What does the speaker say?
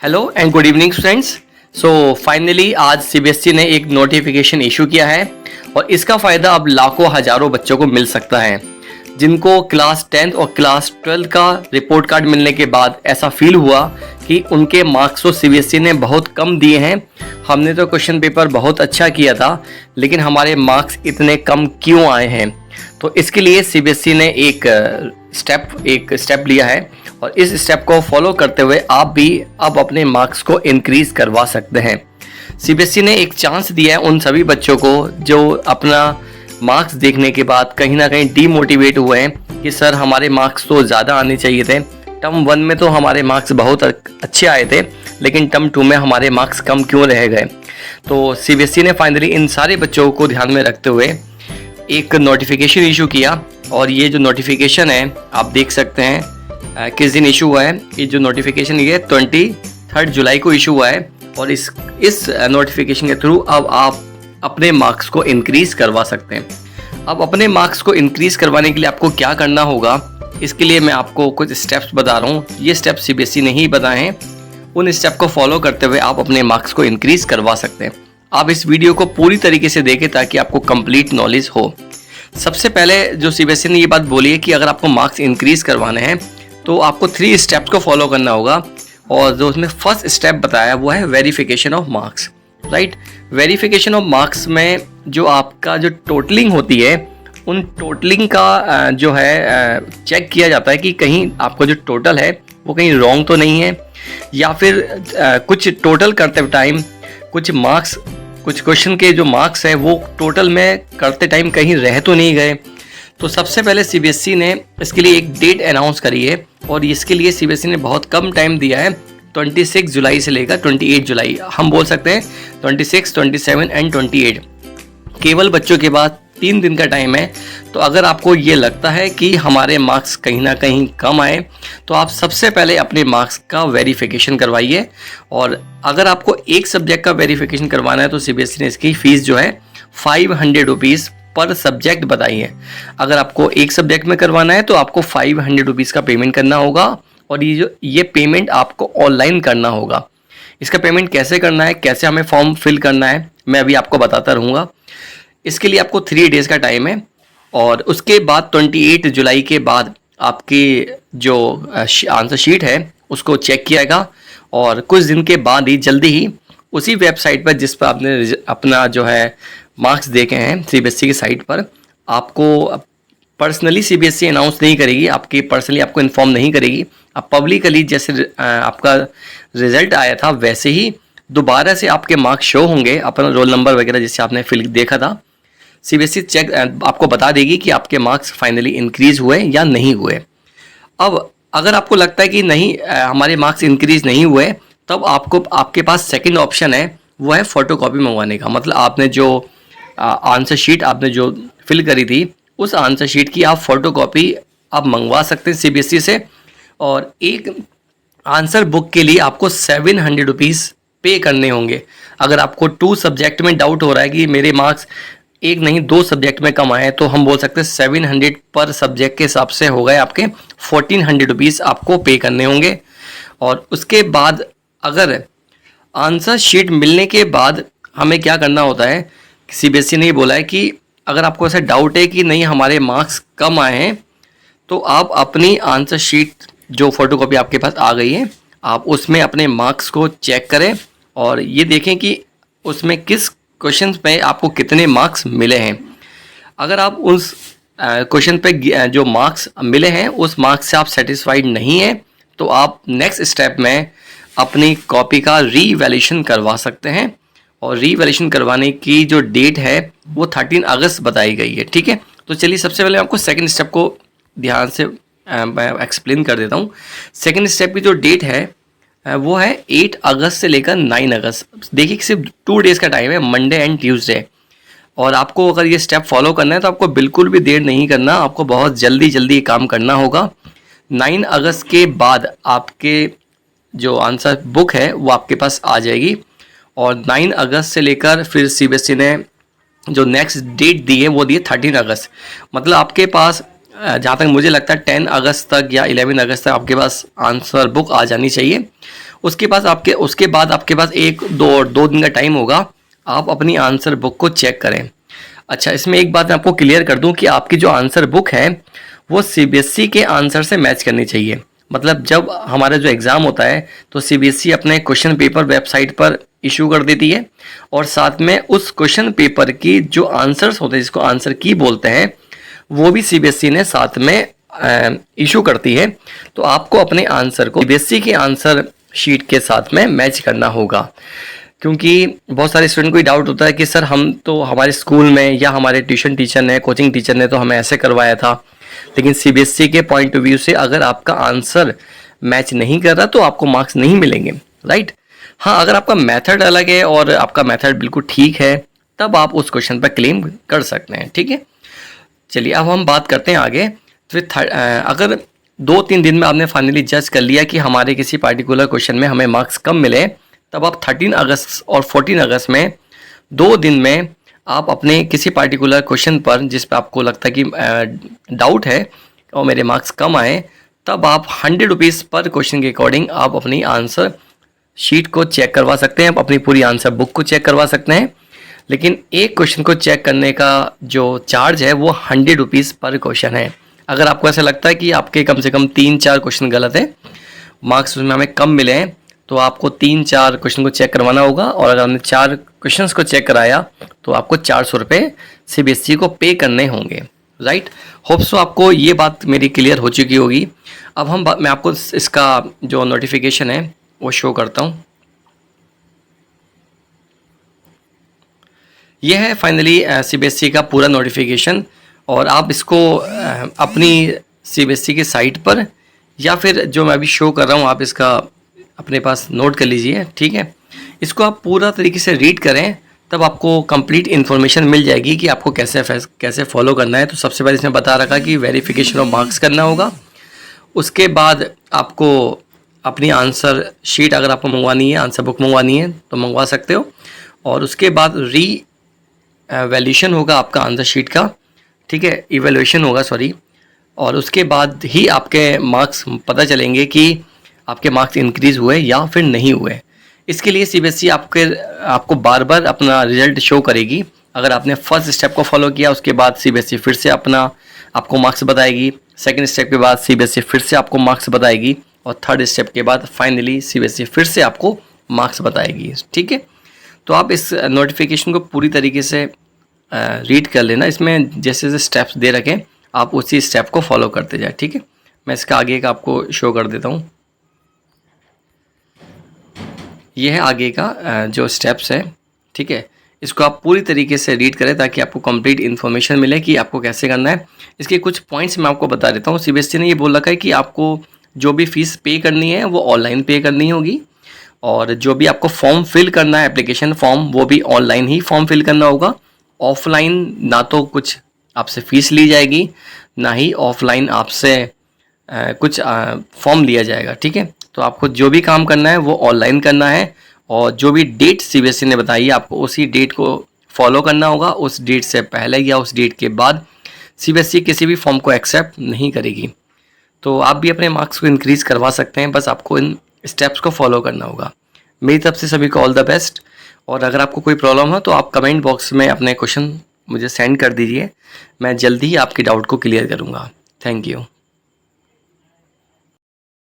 Hello and good evening students. So finally आज CBSE ने एक नोटिफिकेशन इशू किया है और इसका फ़ायदा अब लाखों हज़ारों बच्चों को मिल सकता है जिनको क्लास 10th और क्लास 12 का रिपोर्ट कार्ड मिलने के बाद ऐसा फील हुआ कि उनके मार्क्स तो सीबीएसई ने बहुत कम दिए हैं। हमने तो क्वेश्चन पेपर बहुत अच्छा किया था लेकिन हमारे मार्क्स इतने कम क्यों आए हैं। तो इसके लिए सीबीएसई ने एक स्टेप लिया है और इस स्टेप को फॉलो करते हुए आप भी अब अपने मार्क्स को इंक्रीज करवा सकते हैं। सीबीएसई ने एक चांस दिया है उन सभी बच्चों को जो अपना मार्क्स देखने के बाद कहीं ना कहीं डीमोटिवेट हुए हैं कि सर हमारे मार्क्स तो ज़्यादा आने चाहिए थे। टर्म 1 में तो हमारे मार्क्स बहुत अच्छे आए थे लेकिन टर्म 2 में हमारे मार्क्स कम क्यों रह गए। तो सीबीएसई ने फाइनली इन सारे बच्चों को ध्यान में रखते हुए एक नोटिफिकेशन इशू किया और ये जो नोटिफिकेशन है आप देख सकते हैं किस दिन इशू हुआ है। ये जो नोटिफिकेशन ये 23 जुलाई को इशू हुआ है और इस नोटिफिकेशन के थ्रू अब आप अपने मार्क्स को इंक्रीज़ करवा सकते हैं। अब अपने मार्क्स को इंक्रीज़ करवाने के लिए आपको क्या करना होगा, इसके लिए मैं आपको कुछ स्टेप्स बता रहा हूँ। ये स्टेप सीबीएसई ने ही बताए हैं। उन स्टेप को फॉलो करते हुए आप अपने मार्क्स को इंक्रीज़ करवा सकते हैं। आप इस वीडियो को पूरी तरीके से देखें ताकि आपको कंप्लीट नॉलेज हो। सबसे पहले जो सीबीएसई ने ये बात बोली है कि अगर आपको मार्क्स इंक्रीज़ करवाने हैं तो आपको 3 स्टेप्स को फॉलो करना होगा और जो उसमें फर्स्ट स्टेप बताया वो है verification of marks. Right, verification of marks में जो आपका जो टोटलिंग होती है उन टोटलिंग का जो है चेक किया जाता है कि कहीं आपका जो टोटल है वो कहीं रॉन्ग तो नहीं है या फिर कुछ टोटल करते टाइम कुछ क्वेश्चन के जो मार्क्स है वो टोटल में करते टाइम कहीं रह तो नहीं गए। तो सबसे पहले सीबीएसई ने इसके लिए एक डेट अनाउंस करी है और इसके लिए सीबीएसई ने बहुत कम टाइम दिया है। 26 जुलाई से लेकर 28 जुलाई, हम बोल सकते हैं 26, 27 एंड 28, केवल बच्चों के पास 3 दिन का टाइम है। तो अगर आपको ये लगता है कि हमारे मार्क्स कहीं ना कहीं कम आए तो आप सबसे पहले अपने मार्क्स का वेरिफिकेशन करवाइए। और अगर आपको एक सब्जेक्ट का वेरिफिकेशन करवाना है तो सीबीएसई ने इसकी फ़ीस जो है 500 रुपीज़ पर सब्जेक्ट बताई है। अगर आपको एक सब्जेक्ट में करवाना है तो आपको 500 रुपीज़ का पेमेंट करना होगा और ये पेमेंट आपको ऑनलाइन करना होगा। इसका पेमेंट कैसे करना है, कैसे हमें फॉर्म फिल करना है, मैं अभी आपको बताता रहूँगा। इसके लिए आपको 3 डेज़ का टाइम है और उसके बाद 28 जुलाई के बाद आपकी जो आंसर शीट है उसको चेक किया और कुछ दिन के बाद ही जल्दी ही उसी वेबसाइट पर जिस पर आपने अपना जो है मार्क्स देखे हैं सीबीएसई की साइट पर, आपको पर्सनली सीबीएसई अनाउंस नहीं करेगी, आपको इन्फॉर्म नहीं करेगी। अब पब्लिकली जैसे आपका रिजल्ट आया था वैसे ही दोबारा से आपके मार्क्स शो होंगे, अपना रोल नंबर वगैरह जैसे आपने फिल देखा था। सीबीएसई चेक आपको बता देगी कि आपके मार्क्स फाइनली इंक्रीज़ हुए या नहीं हुए। अब अगर आपको लगता है कि नहीं हमारे मार्क्स इंक्रीज़ नहीं हुए तब आपके पास सेकंड ऑप्शन है, वो है फ़ोटोकॉपी मंगवाने का। मतलब आपने जो आंसर शीट आपने जो फिल करी थी उस आंसर शीट की आप फ़ोटोकॉपी आप मंगवा सकते हैं सीबीएसई से। और एक आंसर बुक के लिए आपको 700 रुपीज़ पे करने होंगे। अगर आपको 2 सब्जेक्ट में डाउट हो रहा है कि मेरे मार्क्स एक नहीं 2 सब्जेक्ट में कम आए तो हम बोल सकते हैं 700 पर सब्जेक्ट के हिसाब से हो गए आपके 1400 रुपीज़ आपको पे करने होंगे। और उसके बाद अगर आंसर शीट मिलने के बाद हमें क्या करना होता है, सीबीएसई ने बोला है कि अगर आपको ऐसा डाउट है कि नहीं हमारे मार्क्स कम आए हैं तो आप अपनी आंसर शीट जो फ़ोटोकॉपी आपके पास आ गई है आप उसमें अपने मार्क्स को चेक करें और ये देखें कि उसमें किस क्वेश्चन पे आपको कितने मार्क्स मिले हैं। अगर आप उस क्वेश्चन पे जो मार्क्स मिले हैं उस मार्क्स से आप सेटिस्फाइड नहीं हैं तो आप नेक्स्ट स्टेप में अपनी कॉपी का रीवैल्यूएशन करवा सकते हैं। और रीवैल्यूएशन करवाने की जो डेट है वो 13 अगस्त बताई गई है। ठीक है, तो चलिए सबसे पहले आपको सेकंड स्टेप को ध्यान से मैं एक्सप्लेन कर देता हूँ। सेकंड स्टेप की जो डेट है वो है 8 अगस्त से लेकर 9 अगस्त। देखिए सिर्फ 2 डेज़ का टाइम है, मंडे एंड ट्यूसडे। और आपको अगर ये स्टेप फॉलो करना है तो आपको बिल्कुल भी देर नहीं करना, आपको बहुत जल्दी काम करना होगा। 9 अगस्त के बाद आपके जो आंसर बुक है वो आपके पास आ जाएगी और 9 अगस्त से लेकर फिर सीबीएसई ने जो नेक्स्ट डेट दी है वो दी है 13 अगस्त। मतलब आपके पास जहाँ तक मुझे लगता है 10 अगस्त तक या 11 अगस्त तक आपके पास आंसर बुक आ जानी चाहिए। उसके बाद आपके पास 1-2 दिन का टाइम होगा, आप अपनी आंसर बुक को चेक करें। अच्छा, इसमें एक बात मैं आपको क्लियर कर दूं कि आपकी जो आंसर बुक है वो सीबीएसई के आंसर से मैच करनी चाहिए। मतलब जब हमारा जो एग्ज़ाम होता है तो सीबीएसई अपने क्वेश्चन पेपर वेबसाइट पर इशू कर देती है, और साथ में उस क्वेश्चन पेपर की जो आंसर्स होते हैं, जिसको आंसर की बोलते हैं, वो भी सीबीएसई ने साथ में इशू करती है। तो आपको अपने आंसर को सीबीएसई के आंसर शीट के साथ में मैच करना होगा, क्योंकि बहुत सारे स्टूडेंट को ही डाउट होता है कि सर हम तो हमारे स्कूल में या हमारे ट्यूशन टीचर ने, कोचिंग टीचर ने तो हमें ऐसे करवाया था, लेकिन सीबीएसई के पॉइंट ऑफ व्यू से अगर आपका आंसर मैच नहीं कर रहा तो आपको मार्क्स नहीं मिलेंगे, राइट। हाँ, अगर आपका मेथड अलग है और आपका मेथड बिल्कुल ठीक है तब आप उस क्वेश्चन पर क्लेम कर सकते हैं, ठीक है। चलिए अब हम बात करते हैं आगे। तो अगर 2-3 दिन में आपने फाइनली जज कर लिया कि हमारे किसी पार्टिकुलर क्वेश्चन में हमें मार्क्स कम मिले, तब आप 13 अगस्त और 14 अगस्त में 2 दिन में आप अपने किसी पार्टिकुलर क्वेश्चन पर जिस पर आपको लगता है कि डाउट है और मेरे मार्क्स कम आए, तब आप 100 रुपीज़ पर क्वेश्चन के अकॉर्डिंग आप अपनी आंसर शीट को चेक करवा सकते हैं, आप अपनी पूरी आंसर बुक को चेक करवा सकते हैं। लेकिन एक क्वेश्चन को चेक करने का जो चार्ज है वो 100 रुपीज़ पर क्वेश्चन है। अगर आपको ऐसा लगता है कि आपके कम से कम 3-4 क्वेश्चन गलत है, मार्क्स उसमें हमें कम मिले हैं, तो आपको 3-4 क्वेश्चन को चेक करवाना होगा, और अगर हमने 4 क्वेश्चंस को चेक कराया तो आपको 400 रुपये सीबीएसई को पे करने होंगे, राइट। होप सो आपको ये बात मेरी क्लियर हो चुकी होगी। अब मैं आपको इसका जो नोटिफिकेशन है वो शो करता हूँ। यह है फाइनली सीबीएसई का पूरा नोटिफिकेशन, और आप इसको अपनी सीबीएसई की साइट पर या फिर जो मैं अभी शो कर रहा हूँ आप इसका अपने पास नोट कर लीजिए, ठीक है। इसको आप पूरा तरीके से रीड करें, तब आपको कंप्लीट इन्फॉर्मेशन मिल जाएगी कि आपको कैसे फॉलो करना है। तो सबसे पहले इसमें बता रखा कि वेरिफिकेशन ऑफ मार्क्स करना होगा। उसके बाद आपको अपनी आंसर शीट अगर आपको मंगवानी है, आंसर बुक मंगवानी है तो मंगवा सकते हो, और उसके बाद वैल्यूएशन होगा आपका आंसर शीट का, ठीक है, इवैल्यूएशन होगा सॉरी, और उसके बाद ही आपके मार्क्स पता चलेंगे कि आपके मार्क्स इंक्रीज़ हुए या फिर नहीं हुए। इसके लिए सीबीएसई आपको बार बार अपना रिजल्ट शो करेगी। अगर आपने फर्स्ट स्टेप को फॉलो किया, उसके बाद सीबीएसई फिर से आपको मार्क्स बताएगी, सेकंड स्टेप के बाद सीबीएसई फिर से आपको मार्क्स बताएगी, और थर्ड स्टेप के बाद फाइनली सीबीएसई फिर से आपको मार्क्स बताएगी, ठीक है। तो आप इस नोटिफिकेशन को पूरी तरीके से रीड कर लेना। इसमें जैसे जैसे स्टेप्स दे रखें आप उसी स्टेप को फॉलो करते जाए, ठीक है। मैं इसका आगे का आपको शो कर देता हूँ। यह है आगे का जो स्टेप्स है, ठीक है। इसको आप पूरी तरीके से रीड करें ताकि आपको कंप्लीट इन्फॉर्मेशन मिले कि आपको कैसे करना है। इसके कुछ पॉइंट्स मैं आपको बता देता हूँ। सीबीएसई ने ये बोल रखा है कि आपको जो भी फीस पे करनी है वो ऑनलाइन पे करनी होगी, और जो भी आपको फॉर्म फिल करना है, एप्लीकेशन फॉर्म, वो भी ऑनलाइन ही फॉर्म फिल करना होगा। ऑफलाइन ना तो कुछ आपसे फ़ीस ली जाएगी, ना ही ऑफलाइन आपसे कुछ फॉर्म लिया जाएगा, ठीक है। तो आपको जो भी काम करना है वो ऑनलाइन करना है, और जो भी डेट सीबीएसई ने बताई है आपको उसी डेट को फॉलो करना होगा। उस डेट से पहले या उस डेट के बाद सीबीएसई किसी भी फॉर्म को एक्सेप्ट नहीं करेगी। तो आप भी अपने मार्क्स को इंक्रीज़ करवा सकते हैं, बस आपको इन स्टेप्स को फॉलो करना होगा। मेरी तरफ से सभी को ऑल द बेस्ट, और अगर आपको कोई प्रॉब्लम हो तो आप कमेंट बॉक्स में अपने क्वेश्चन मुझे सेंड कर दीजिए, मैं जल्दी ही आपके डाउट को क्लियर करूँगा। Thank you.